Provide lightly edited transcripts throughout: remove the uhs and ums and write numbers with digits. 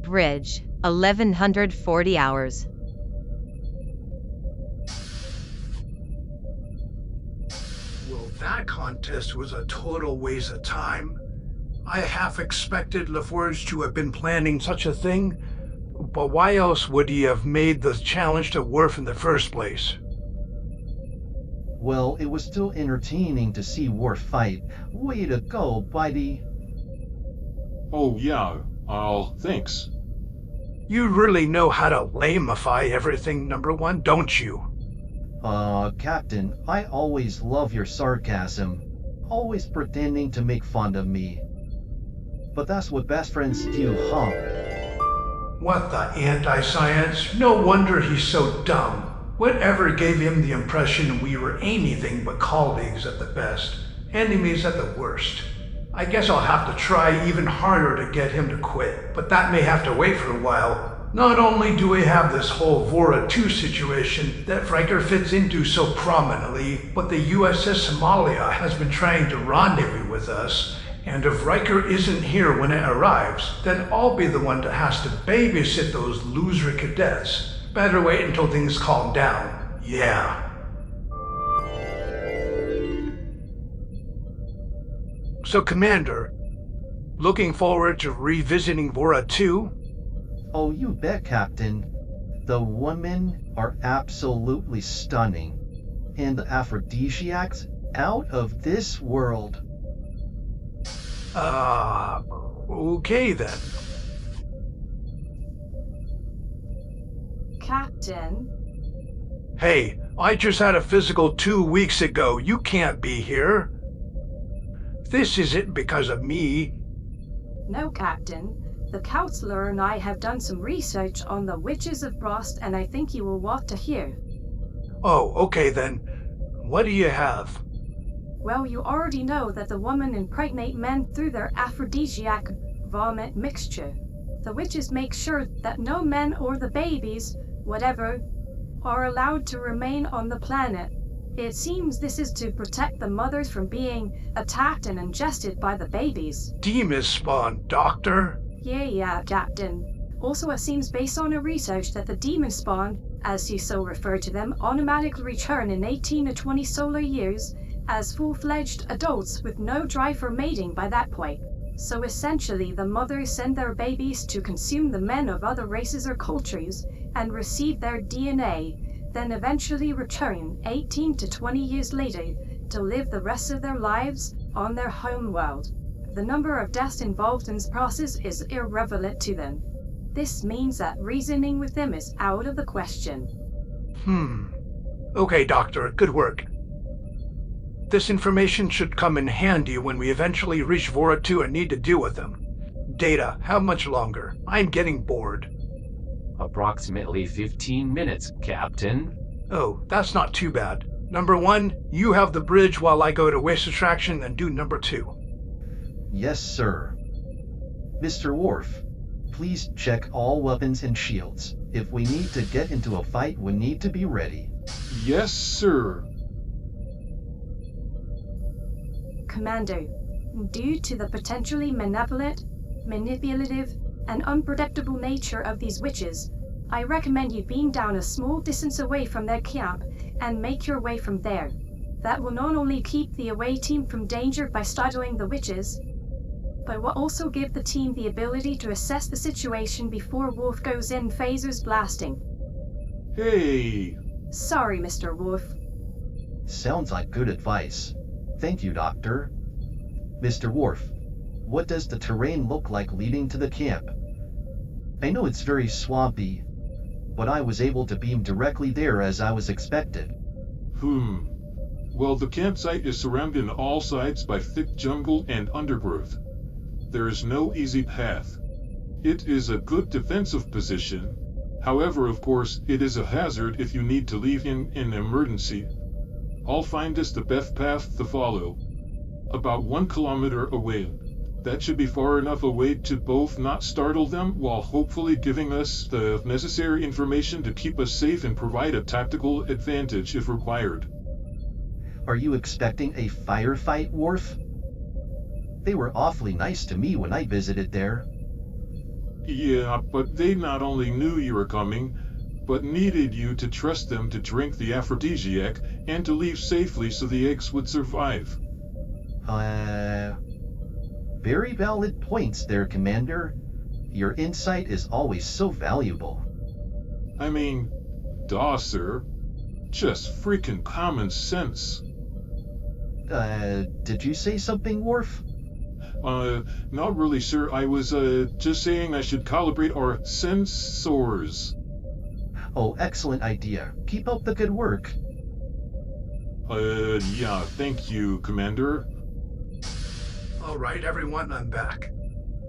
bridge, 1140 hours. Well, that contest was a total waste of time. I half expected LaForge to have been planning such a thing, but why else would he have made the challenge to Worf in the first place? Well, it was still entertaining to see Worf fight. Way to go, buddy. Oh yeah, thanks. You really know how to lamify everything, number one, don't you? Captain, I always love your sarcasm. Always pretending to make fun of me. But that's what best friends do, huh? What the anti-science? No wonder he's so dumb. Whatever gave him the impression we were anything but colleagues at the best, enemies at the worst? I guess I'll have to try even harder to get him to quit, but that may have to wait for a while. Not only do we have this whole Vora 2 situation that Riker fits into so prominently, but the USS Somalia has been trying to rendezvous with us, and if Riker isn't here when it arrives, then I'll be the one that has to babysit those loser cadets. Better wait until things calm down. Yeah. So, Commander, looking forward to revisiting Vora 2? Oh, you bet, Captain. The women are absolutely stunning. And the aphrodisiacs, out of this world. Okay then. Captain? Hey, I just had a physical 2 weeks ago. You can't be here. This isn't because of me. No, Captain. The counselor and I have done some research on the witches of Frost, and I think you will want to hear. Oh, okay then. What do you have? Well, you already know that the women impregnate men through their aphrodisiac vomit mixture. The witches make sure that no men or the babies, whatever, are allowed to remain on the planet. It seems this is to protect the mothers from being attacked and ingested by the babies. Demon spawn, Doctor? Yeah, Captain. Also, it seems based on a research that the demon spawn, as you so refer to them, automatically return in 18 to 20 solar years as full-fledged adults with no drive for mating by that point. So essentially, the mothers send their babies to consume the men of other races or cultures and receive their DNA, then eventually return 18 to 20 years later to live the rest of their lives on their home world. The number of deaths involved in this process is irrelevant to them. This means that reasoning with them is out of the question. Okay, Doctor, good work. This information should come in handy when we eventually reach Vora 2 and need to deal with them. Data, how much longer? I'm getting bored. Approximately 15 minutes, Captain. Oh, that's not too bad. Number 1, you have the bridge while I go to waste attraction and do number 2. Yes, sir. Mr. Worf, please check all weapons and shields. If we need to get into a fight, we need to be ready. Yes, sir. Commander, due to the potentially malevolent, manipulative, and unpredictable nature of these witches, I recommend you beam down a small distance away from their camp and make your way from there. That will not only keep the away team from danger by startling the witches, but will also give the team the ability to assess the situation before Worf goes in phasers blasting. Hey! Sorry, Mr. Worf. Sounds like good advice. Thank you, Doctor. Mr. Worf, what does the terrain look like leading to the camp? I know it's very swampy, but I was able to beam directly there as I was expected. Well, the campsite is surrounded on all sides by thick jungle and undergrowth. There is no easy path. It is a good defensive position. However, of course, it is a hazard if you need to leave in an emergency. I'll find us the best path to follow. About 1 kilometer away. That should be far enough away to both not startle them while hopefully giving us the necessary information to keep us safe and provide a tactical advantage if required. Are you expecting a firefight, Worf? They were awfully nice to me when I visited there. Yeah, but they not only knew you were coming, but needed you to trust them to drink the aphrodisiac and to leave safely so the eggs would survive. Very valid points there, Commander. Your insight is always so valuable. I mean, duh, sir. Just freaking common sense. Did you say something, Worf? Not really, sir. I was, just saying I should calibrate our sensors. Oh, excellent idea. Keep up the good work. Yeah, thank you, Commander. All right, everyone, I'm back.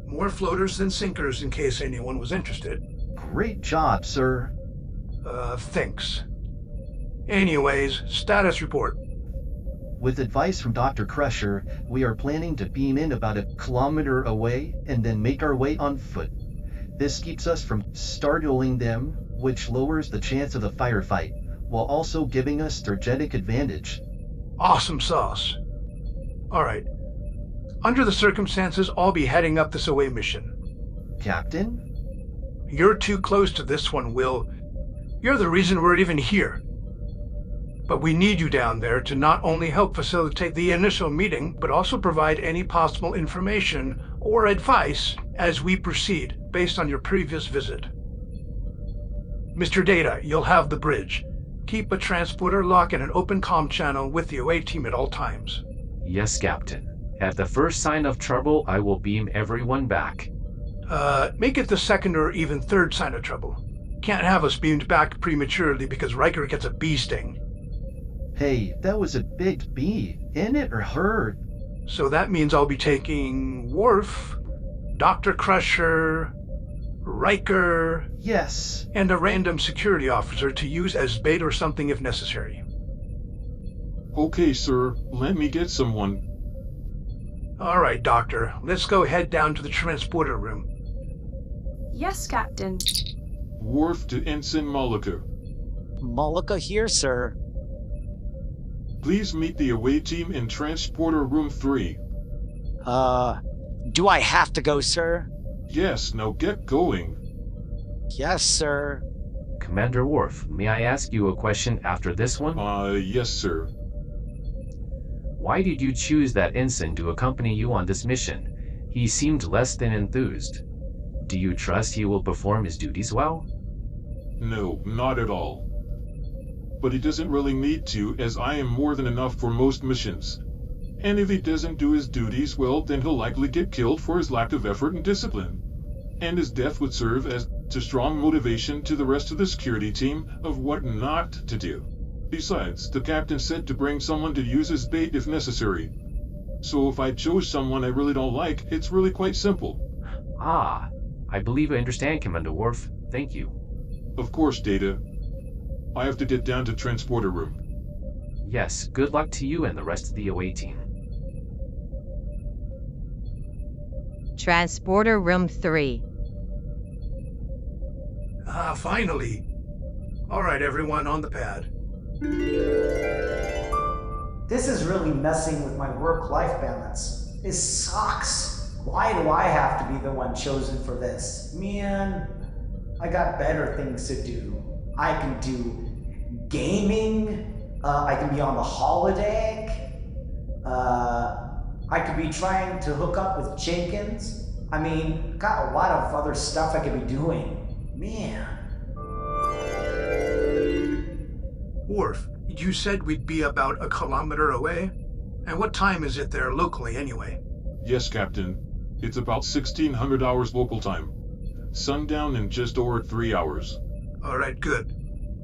More floaters than sinkers in case anyone was interested. Great job, sir. Thanks. Anyways, status report. With advice from Dr. Crusher, we are planning to beam in about 1 kilometer away and then make our way on foot. This keeps us from startling them, which lowers the chance of the firefight, while also giving us strategic advantage. Awesome sauce. All right. Under the circumstances, I'll be heading up this away mission. Captain? You're too close to this one, Will. You're the reason we're even here. But we need you down there to not only help facilitate the initial meeting, but also provide any possible information or advice as we proceed based on your previous visit. Mr. Data, you'll have the bridge. Keep a transporter lock and an open comm channel with the away team at all times. Yes, Captain. At the first sign of trouble, I will beam everyone back. Make it the second or even third sign of trouble. Can't have us beamed back prematurely because Riker gets a bee sting. Hey, that was a big bee. In it or her? So that means I'll be taking Worf, Dr. Crusher, Riker, Yes. and a random security officer to use as bait or something if necessary. Okay, sir. Let me get someone. All right, Doctor. Let's go head down to the transporter room. Yes, Captain. Worf to Ensign Mollica. Mollica here, sir. Please meet the away team in Transporter Room 3. Do I have to go, sir? Yes, now get going. Yes, sir. Commander Worf, may I ask you a question after this one? Yes, sir. Why did you choose that ensign to accompany you on this mission? He seemed less than enthused. Do you trust he will perform his duties well? No, not at all. But he doesn't really need to, as I am more than enough for most missions. And if he doesn't do his duties well, then he'll likely get killed for his lack of effort and discipline. And his death would serve as a strong motivation to the rest of the security team of what not to do. Besides, the captain said to bring someone to use as bait if necessary. So if I chose someone I really don't like, it's really quite simple. Ah, I believe I understand, Commander Worf. Thank you. Of course, Data. I have to get down to Transporter Room. Yes, good luck to you and the rest of the away team. Transporter Room 3. Ah, finally. All right, everyone, on the pad. This is really messing with my work-life balance. This sucks. Why do I have to be the one chosen for this? Man, I got better things to do. I can do gaming. I can be on the holodeck. I could be trying to hook up with Jenkins. I mean, got a lot of other stuff I could be doing. Man. Worf, you said we'd be about 1 kilometer away? And what time is it there locally anyway? Yes, Captain. It's about 1600 hours local time. Sundown in just over 3 hours. All right, good.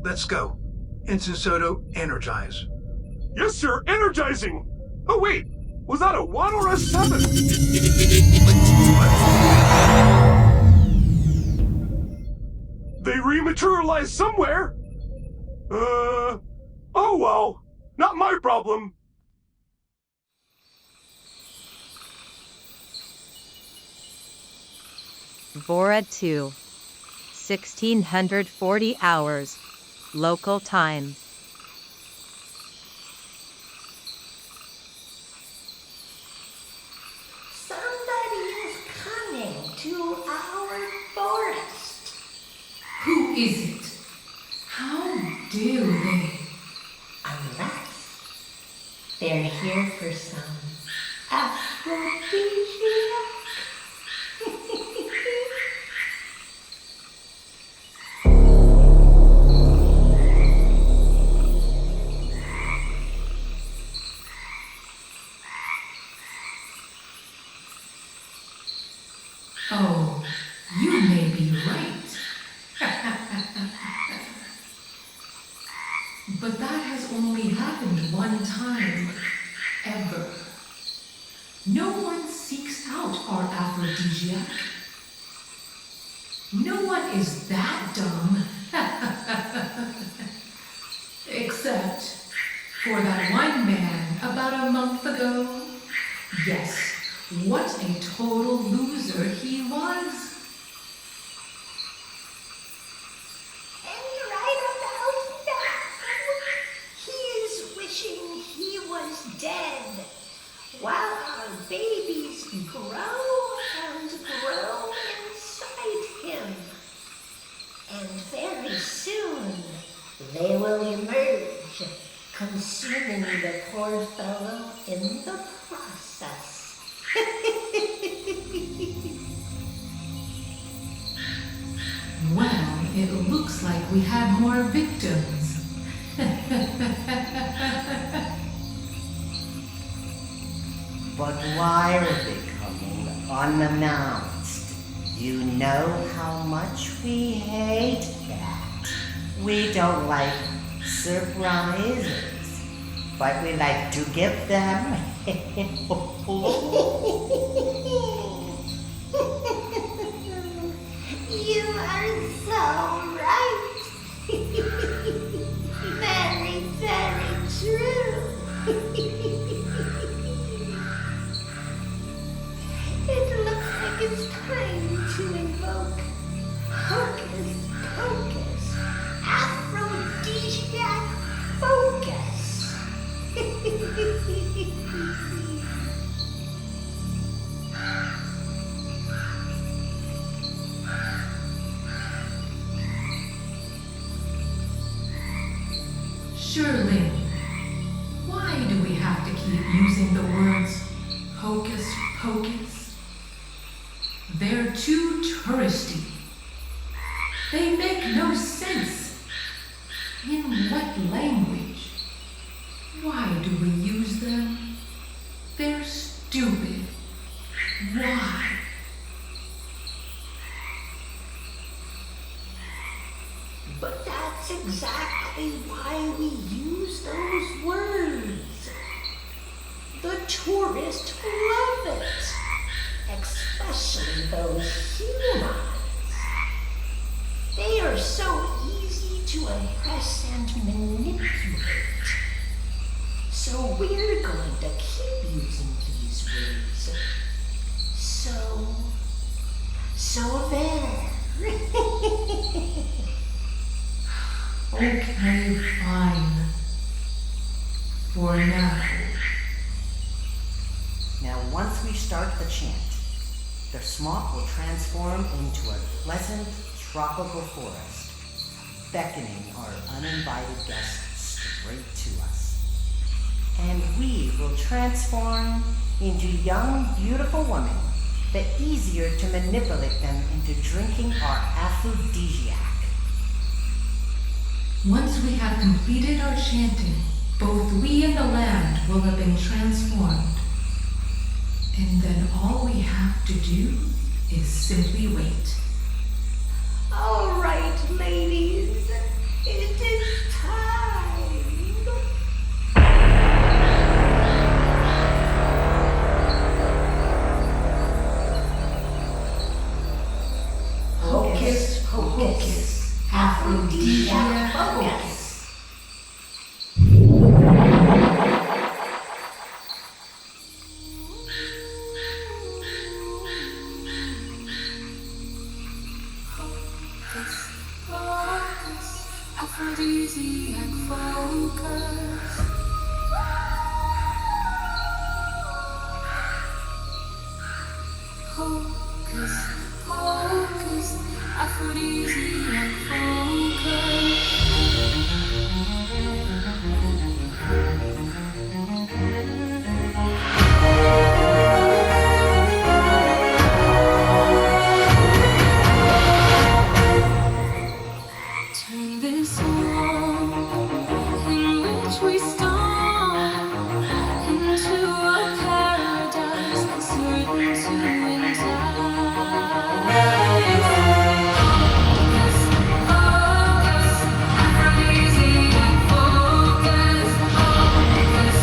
Let's go. Ensign Soto, energize. Yes, sir, energizing! Oh, wait! Was that a 1 or a 7? They rematerialized somewhere! Oh well. Not my problem. Vora 2. 1640 hours. Local time. Somebody is coming to our forest. Who is it? How dare they? Unless they're here for some aphrodisiac. Oh, you may be right. But that has only happened one time, ever. No one seeks out our aphrodisiac. No one is that dumb. Except for that one man about a month ago. Yes, what a total loser he was. And right about now, he is wishing he was dead, while our babies grow and grow inside him. And very soon, they will emerge, consuming the poor fellow in the process. Well, it looks like we had more victims. But why are they coming unannounced? You know how much we hate that. We don't like surprises, but we like to give them. You are so right. Very, very true. It looks like it's time to invoke Hocus Pocus, aphrodisiac focus. Surely, why do we have to keep using the words hocus pocus? They're too touristy. They make no sense. In what language? Why do we use them? They're stupid. Why? But that's exactly why we use those words. The tourists love it, especially those humans. They are so easy to impress and manipulate. So we're going to keep using these words. So there. Okay, fine. For now. Now, once we start the chant, the smoke will transform into a pleasant tropical forest, beckoning our uninvited guests straight to us. And we will transform into young, beautiful women, the easier to manipulate them into drinking our aphrodisiac. Once we have completed our chanting, both we and the land will have been transformed. And then all we have to do is simply wait. All right, ladies, it is time. Hocus Pocus, aphrodisiac focus. Aphrodisiac focus. Hocus pocus, aphrodisiac focus. Turn this world in which we stumble into a paradise that's certain to entice. Focus, focus, aphrodisiac focus. Focus,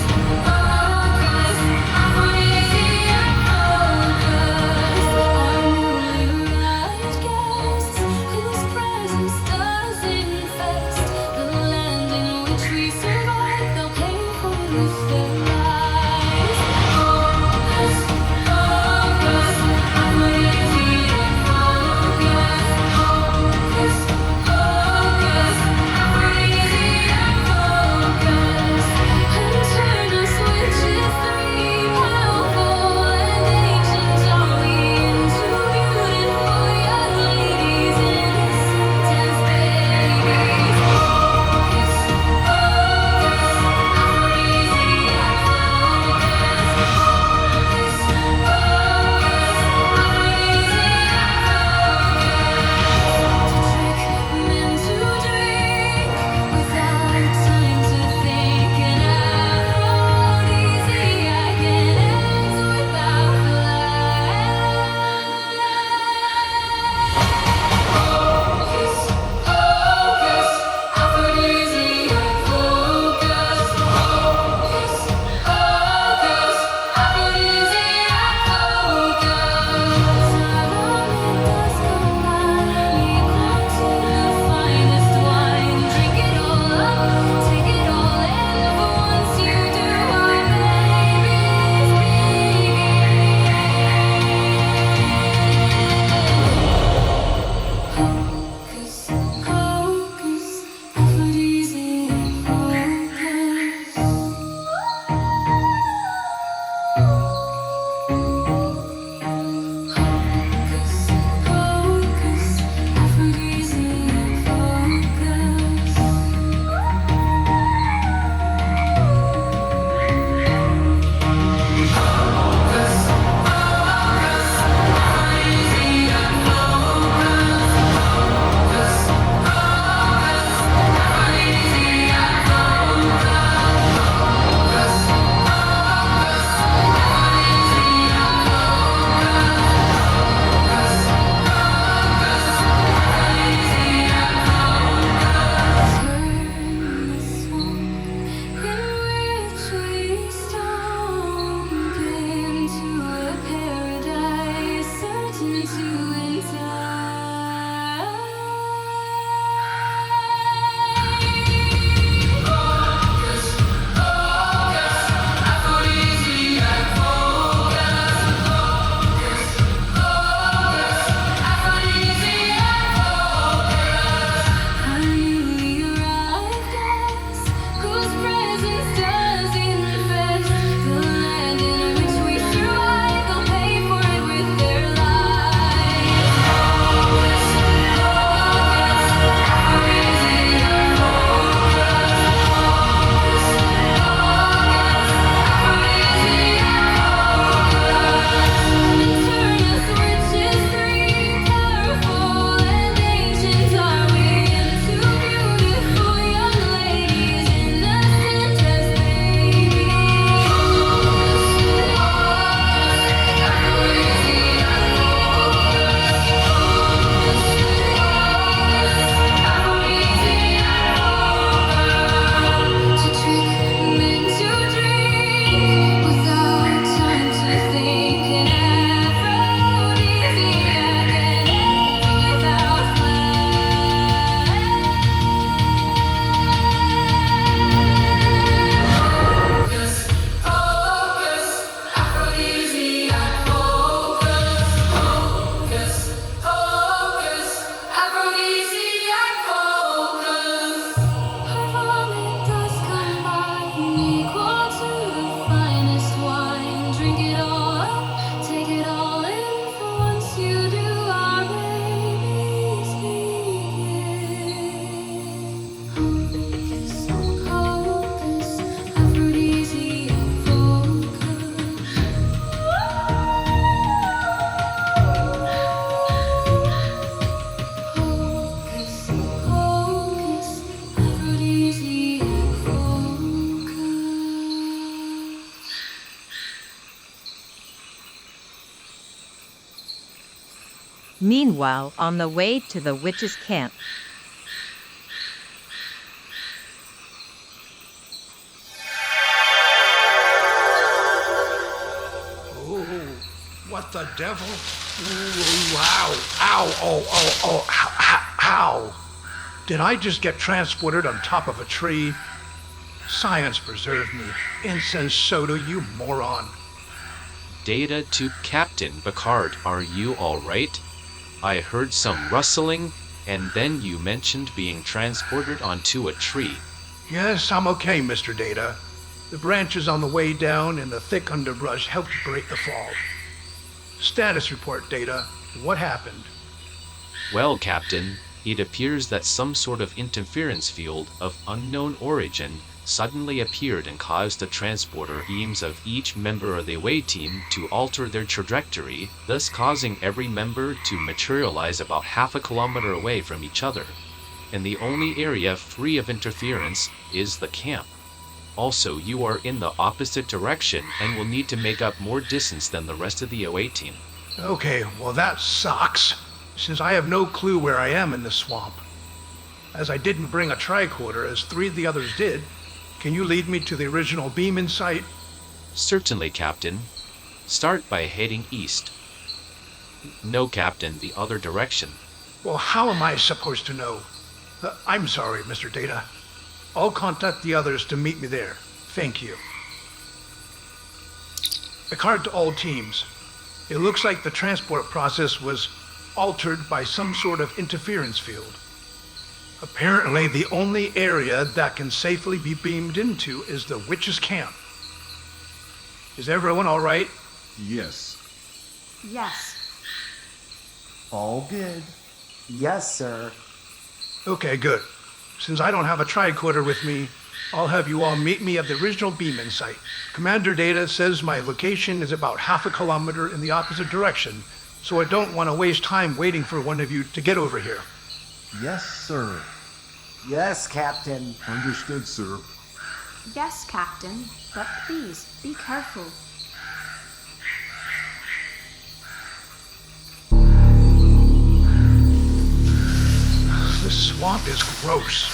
focus, aphrodisiac focus. Our newly arrived guests, whose presence does infest the land in which we survive. They'll pay for with their lives. Focus, focus, Meanwhile, on the way to the witch's camp, What the devil? Ooh, ow, ow, oh, ow. Did I just get transported on top of a tree? Science preserve me. Incense soda, you moron. Data to Captain Picard, are you alright? I heard some rustling, and then you mentioned being transported onto a tree. Yes, I'm okay, Mr. Data. The branches on the way down and the thick underbrush helped break the fall. Status report, Data. What happened? Well, Captain, it appears that some sort of interference field of unknown origin suddenly appeared and caused the transporter beams of each member of the away team to alter their trajectory, thus causing every member to materialize about half a kilometer away from each other. And the only area free of interference is the camp. Also, you are in the opposite direction and will need to make up more distance than the rest of the away team. Okay, well that sucks, since I have no clue where I am in this swamp. As I didn't bring a tricorder, as 3 of the others did, can you lead me to the original beam in sight? Certainly, Captain. Start by heading east. No, Captain, the other direction. Well, how am I supposed to know? I'm sorry, Mr. Data. I'll contact the others to meet me there. Thank you. Picard to all teams. It looks like the transport process was altered by some sort of interference field. Apparently, the only area that can safely be beamed into is the witch's camp. Is everyone all right? Yes. Yes. All good. Yes, sir. Okay, good. Since I don't have a tricorder with me, I'll have you all meet me at the original beam in sight. Commander Data says my location is about half a kilometer in the opposite direction, so I don't want to waste time waiting for one of you to get over here. Yes, sir. Yes, Captain. Understood, sir. Yes, Captain, but please, be careful. This swamp is gross.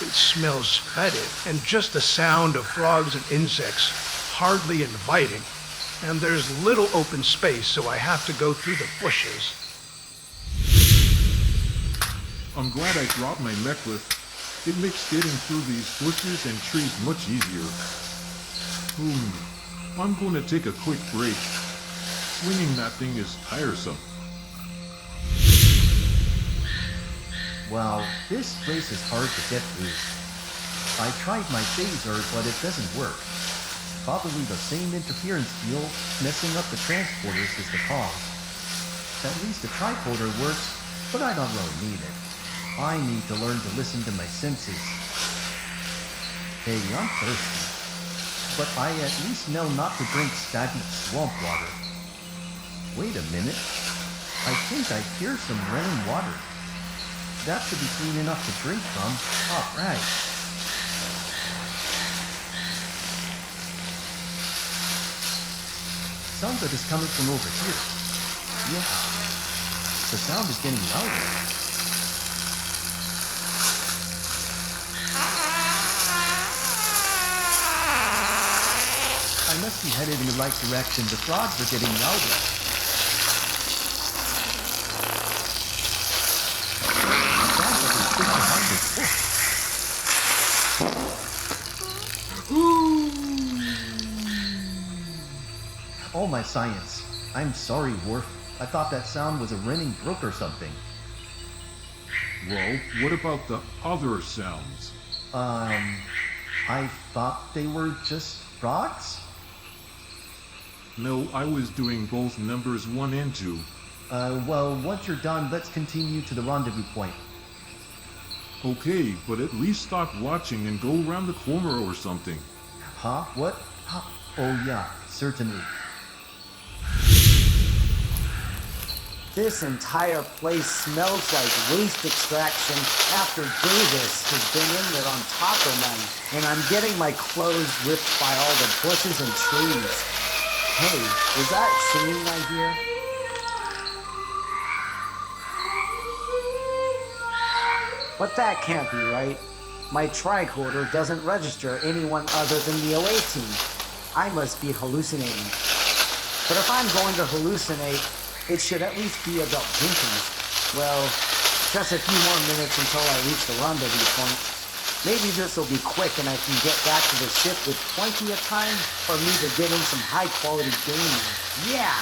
It smells fetid, and just the sound of frogs and insects hardly inviting. And there's little open space, so I have to go through the bushes. I'm glad I dropped my necklace. It makes getting through these bushes and trees much easier. I'm going to take a quick break. Swinging that thing is tiresome. Wow, this place is hard to get through. I tried my phaser, but it doesn't work. Probably the same interference field messing up the transporters is the cause. At least the tricorder works, but I don't really need it. I need to learn to listen to my senses. Hey, I'm thirsty. But I at least know not to drink stagnant swamp water. Wait a minute. I think I hear some running water. That should be clean enough to drink from. Alright. Sounds like it's coming from over here. Yeah. The sound is getting louder. I must be headed in the right direction. The frogs are getting louder. Oh, my science. I'm sorry, Worf. I thought that sound was a running brook or something. Well, what about the other sounds? I thought they were just frogs? No, I was doing both numbers 1 and 2. Well, once you're done, let's continue to the rendezvous point. Okay, but at least stop watching and go around the corner or something. Huh? What? Huh? Oh yeah, certainly. This entire place smells like waste extraction after Davis has been in there on top of me, and I'm getting my clothes ripped by all the bushes and trees. Hey, is that singing I hear? But that can't be right. My tricorder doesn't register anyone other than the OA team. I must be hallucinating. But if I'm going to hallucinate, it should at least be adult Jenkins. Well, just a few more minutes until I reach the rendezvous point. Maybe this will be quick and I can get back to the ship with plenty of time for me to get in some high-quality gaming. Yeah!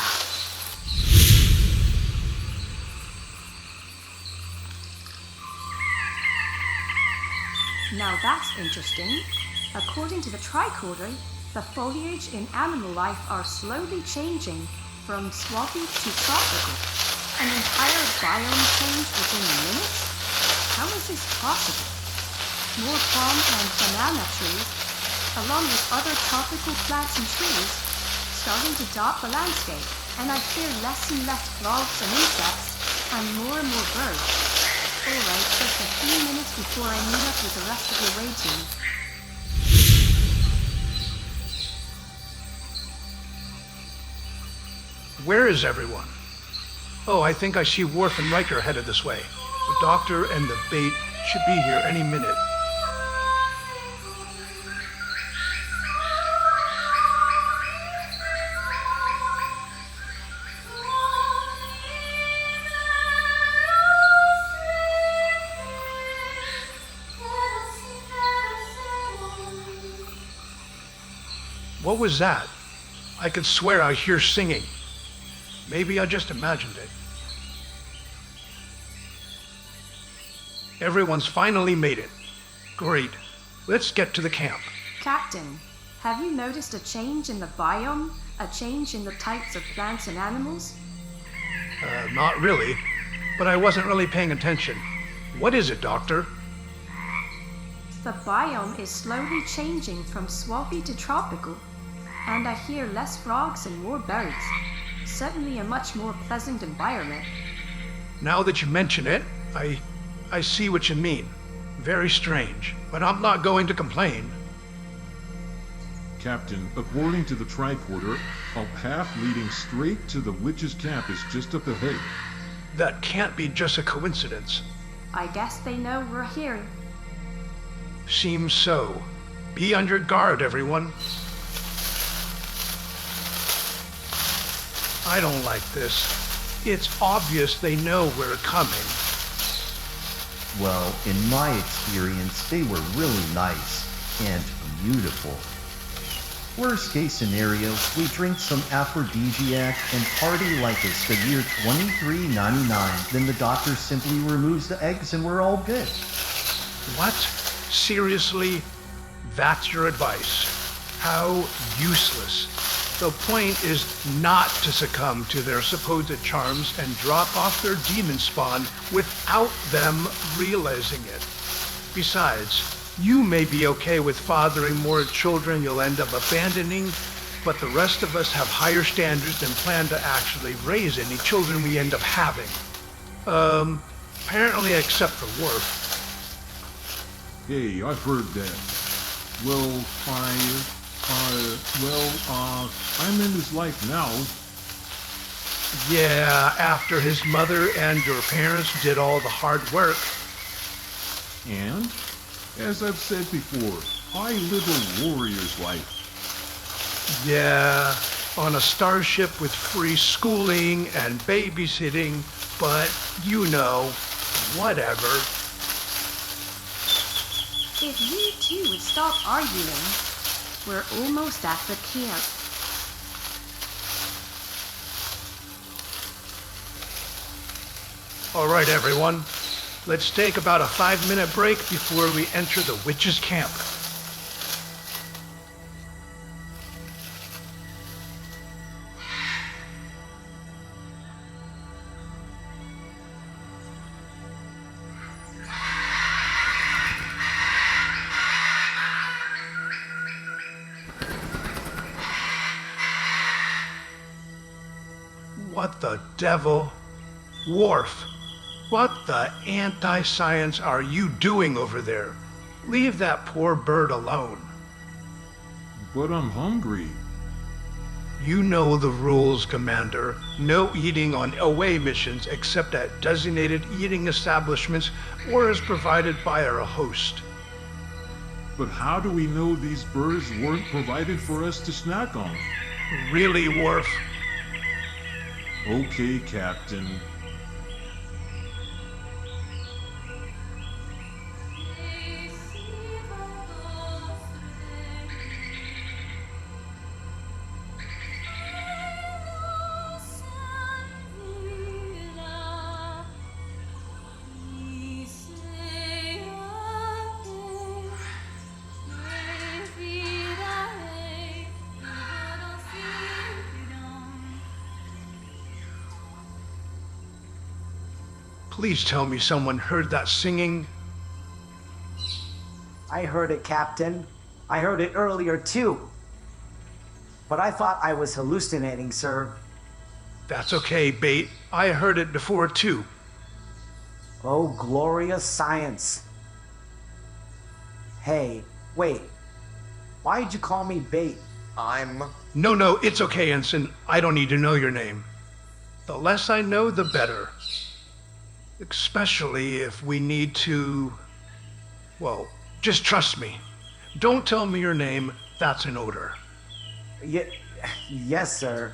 Now that's interesting. According to the tricorder, the foliage in animal life are slowly changing from swampy to tropical. An entire biome change within minutes? How is this possible? More palm and banana trees, along with other tropical plants and trees, starting to dot the landscape, and I hear less and less frogs and insects, and more birds. Alright, just a few minutes before I meet up with the rest of the away team. Where is everyone? Oh, I think I see Worf and Riker headed this way. The doctor and the bait should be here any minute. What was that? I could swear I hear singing. Maybe I just imagined it. Everyone's finally made it. Great. Let's get to the camp. Captain, have you noticed a change in the biome? A change in the types of plants and animals? Not really, but I wasn't really paying attention. What is it, Doctor? The biome is slowly changing from swampy to tropical, and I hear less frogs and more birds. Certainly a much more pleasant environment. Now that you mention it, I see what you mean. Very strange, but I'm not going to complain. Captain, according to the tricorder, a path leading straight to the witch's camp is just up ahead. That can't be just a coincidence. I guess they know we're here. Seems so. Be on your guard, everyone. I don't like this. It's obvious they know we're coming. Well, in my experience, they were really nice and beautiful. Worst case scenario, we drink some aphrodisiac and party like it's the year 2399. Then the doctor simply removes the eggs and we're all good. What? Seriously? That's your advice? How useless. The point is not to succumb to their supposed charms and drop off their demon spawn without them realizing it. Besides, you may be okay with fathering more children you'll end up abandoning, but the rest of us have higher standards and plan to actually raise any children we end up having. Apparently except for Worf. Hey, I've heard that. Well, I'm in his life now. Yeah, after his mother and your parents did all the hard work. And, as I've said before, I live a warrior's life. Yeah, on a starship with free schooling and babysitting, but you know, whatever. If you two would stop arguing, we're almost at the camp. All right, everyone. Let's take about a 5-minute break before we enter the witch's camp. What the devil? Worf, what the anti-science are you doing over there? Leave that poor bird alone. But I'm hungry. You know the rules, Commander. No eating on away missions except at designated eating establishments or as provided by our host. But how do we know these birds weren't provided for us to snack on? Really, Worf? Okay, Captain. Please tell me someone heard that singing. I heard it, Captain. I heard it earlier, too. But I thought I was hallucinating, sir. That's okay, Bait. I heard it before, too. Oh, glorious science. Hey, wait. Why'd you call me Bait? No, it's okay, Ensign. I don't need to know your name. The less I know, the better. Especially if we need to... Well, just trust me. Don't tell me your name. That's an order. Yes, sir.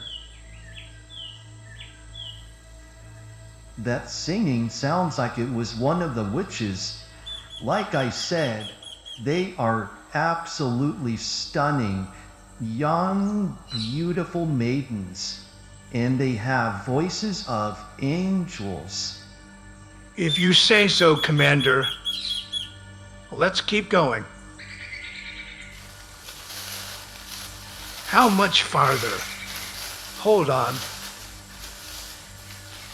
That singing sounds like it was one of the witches. Like I said, they are absolutely stunning, young, beautiful maidens. And they have voices of angels. If you say so, Commander. Let's keep going. How much farther? Hold on.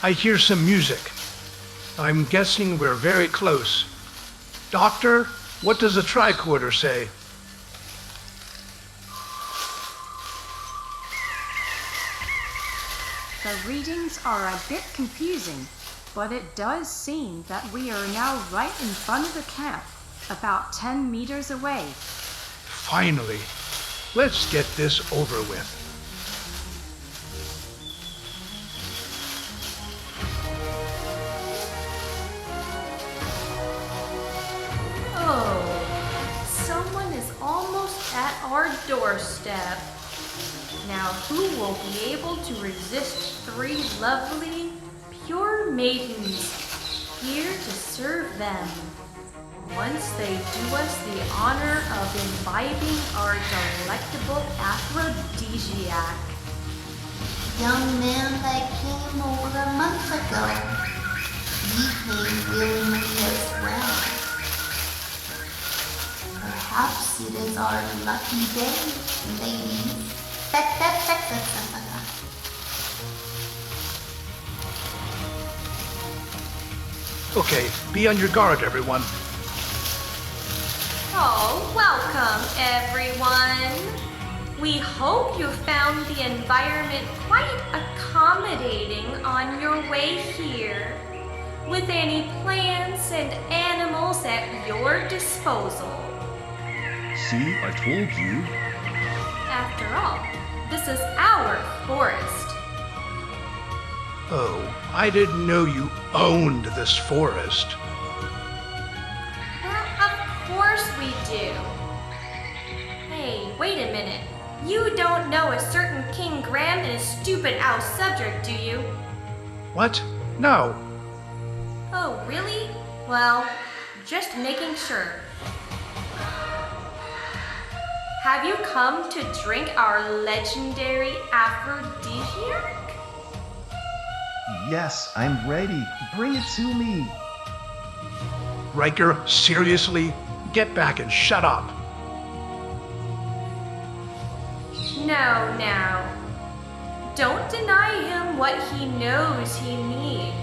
I hear some music. I'm guessing we're very close. Doctor, what does the tricorder say? The readings are a bit confusing, but it does seem that we are now right in front of the camp, about 10 meters away. Finally. Let's get this over with. Oh, someone is almost at our doorstep. Now who will be able to resist 3 lovely, pure maidens here to serve them? Once they do us the honor of imbibing our delectable aphrodisiac. Young man that came over a month ago. He came willingly as well. Perhaps it is our lucky day, ladies. Okay, be on your guard, everyone. Oh, welcome, everyone. We hope you found the environment quite accommodating on your way here, with any plants and animals at your disposal. See, I told you. After all, this is our forest. Oh, I didn't know you owned this forest. Well, of course we do. Hey, wait a minute. You don't know a certain King Graham and his stupid owl subject, do you? What? No. Oh, really? Well, just making sure. Have you come to drink our legendary aphrodisiac? Yes, I'm ready. Bring it to me. Riker, seriously? Get back and shut up. No, now. Don't deny him what he knows he needs.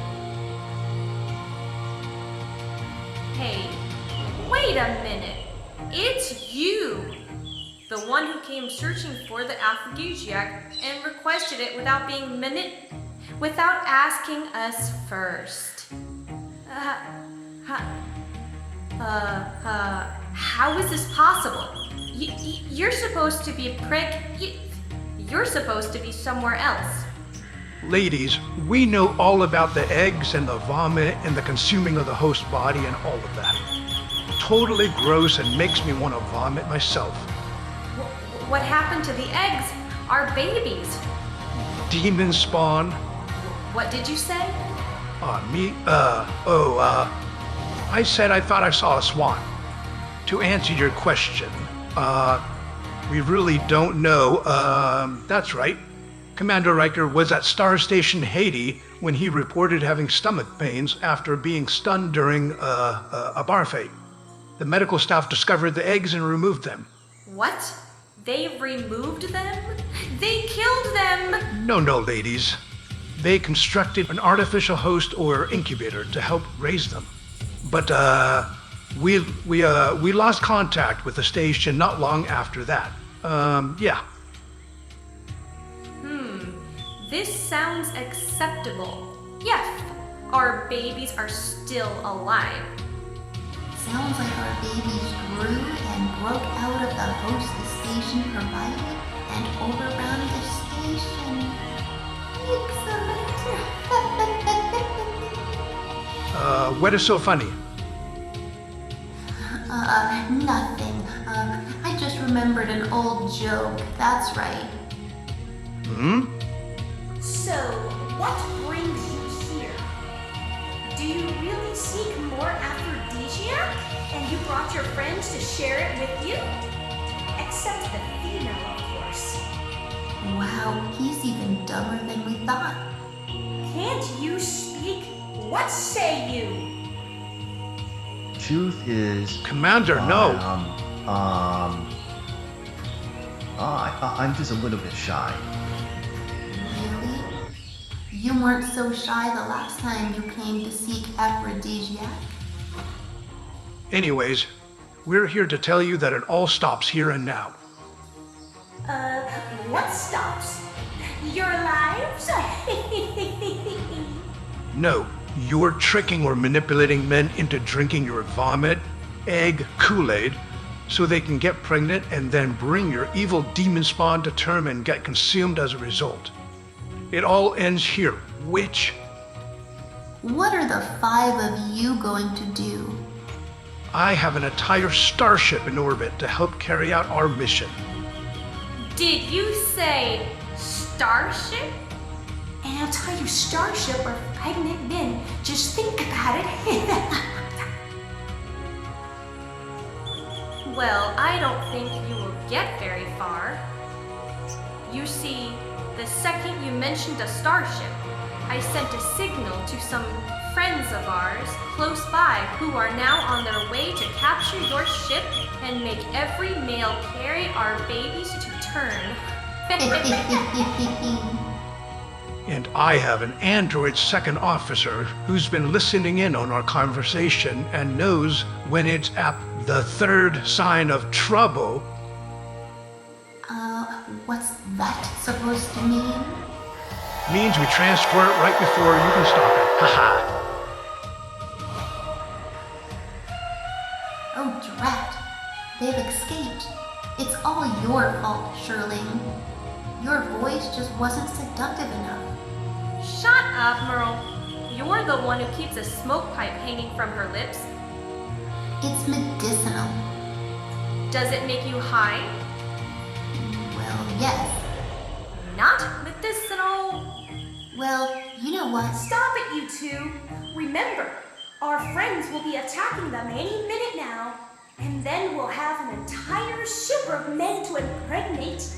Hey, wait a minute. It's you. The one who came searching for the aphrodisiac and requested it without without asking us first. How is this possible? You're supposed to be a prick. You're supposed to be somewhere else. Ladies, we know all about the eggs and the vomit and the consuming of the host body and all of that. Totally gross and makes me want to vomit myself. What happened to the eggs? Our babies. Demon spawn. What did you say? I said I thought I saw a swan. To answer your question, we really don't know. That's right. Commander Riker was at Star Station Haiti when he reported having stomach pains after being stunned during a bar fight. The medical staff discovered the eggs and removed them. What? They removed them? They killed them! No, ladies. They constructed an artificial host or incubator to help raise them. But we lost contact with the station not long after that. Yeah. This sounds acceptable. Yes, our babies are still alive. Sounds like our babies grew and broke out of the host the station provided and overran the station. Excellent. What is so funny? Nothing. I just remembered an old joke. That's right. So, what brings you here? Do you really seek more aphrodisiac? And you brought your friends to share it with you? Except the female, of course. Wow, he's even dumber than we thought. Can't you speak? What say you? Truth is... Commander, no. I'm just a little bit shy. Really? You weren't so shy the last time you came to seek aphrodisiac? Anyways, we're here to tell you that it all stops here and now. What stops? Your lives? No, you're tricking or manipulating men into drinking your vomit, egg, Kool-Aid, so they can get pregnant and then bring your evil demon spawn to term and get consumed as a result. It all ends here, witch. What are the 5 of you going to do? I have an entire starship in orbit to help carry out our mission. Did you say starship? An entire starship of pregnant men. Just think about it. Well, I don't think you will get very far. You see, the second you mentioned a starship, I sent a signal to some friends of ours close by who are now on their way to capture your ship and make every male carry our babies to term. And I have an android second officer who's been listening in on our conversation and knows when it's at the 3rd sign of trouble. What's that supposed to mean? Means we transfer it right before you can stop it. Haha. Oh, drat. They've escaped. It's all your fault, Shirley. Your voice just wasn't seductive enough. Shut up, Merle. You're the one who keeps a smoke pipe hanging from her lips. It's medicinal. Does it make you high? Well, yes. Not medicinal. Well, you know what? Stop it, you two. Remember, our friends will be attacking them any minute now. And then we'll have an entire ship of men to impregnate.